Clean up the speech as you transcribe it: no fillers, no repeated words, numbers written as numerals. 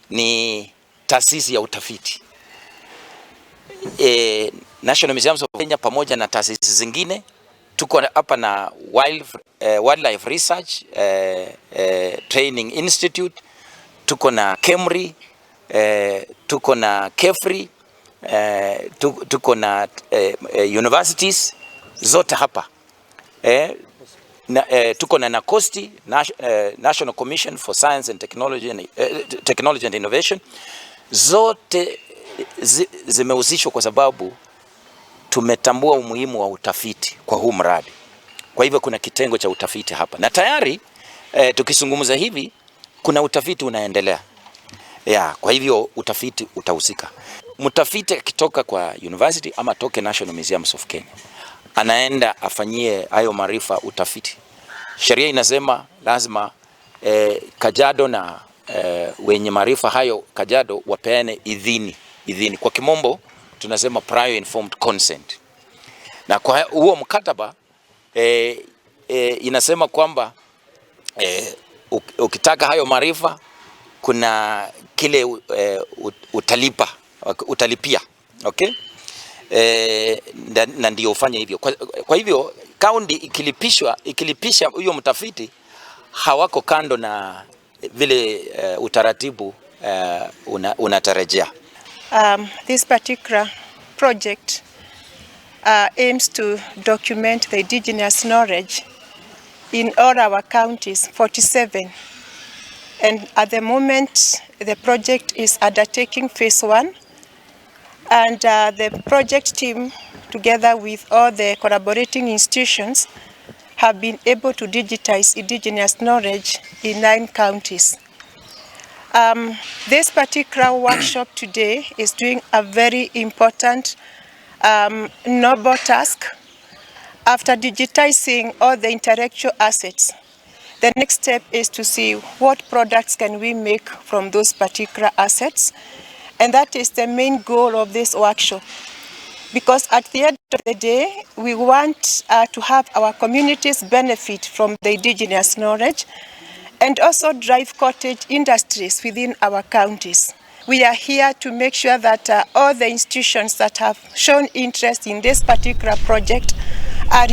Ni taasisi ya utafiti. National Museums of Kenya pamoja na taasisi zingine tuko hapa na Wildlife Research Training Institute, tuko na KEMRI, tuko na KEFRI, tuko na universities zote hapa. Tuko na NACOSTI, National Commission for Science and Technology and Innovation. Zote zimehusishwa kwa sababu tumetambua umuhimu wa utafiti kwa huu mradi. Kwa hivyo kuna kitengo cha utafiti hapa. Na tayari tukizungumza hivi kuna utafiti unaendelea. Kwa hivyo utafiti utahusika. Mtafiti akitoka kwa university ama toke National Museums of Kenya, anaenda afanyie hayo maarifa utafiti. Sheria inasema lazima Kajiado na wenye maarifa hayo Kajiado wapeane idhini. Kwa kimombo tunasema prior informed consent. Na kwa huo mkataba inasema kwamba ukitaka hayo maarifa kuna kile utalipia. Okay? Na ndio ufanye hivyo. Kwa hivyo kaunti ikilipisha huyo mtafiti, hawako kando na vile utaratibu unatarajia. This particular project aims to document the indigenous knowledge in all our counties, 47. And at the moment, the project is undertaking phase 1. And the project team, together with all the collaborating institutions, have been able to digitize indigenous knowledge in 9 counties. This particular workshop today is doing a very important, noble task. After digitizing all the intellectual assets, the next step is to see what products can we make from those particular assets. And that is the main goal of this workshop. Because at the end of the day, we want to have our communities benefit from the indigenous knowledge and also drive cottage industries within our counties. We are here to make sure that all the institutions that have shown interest in this particular project are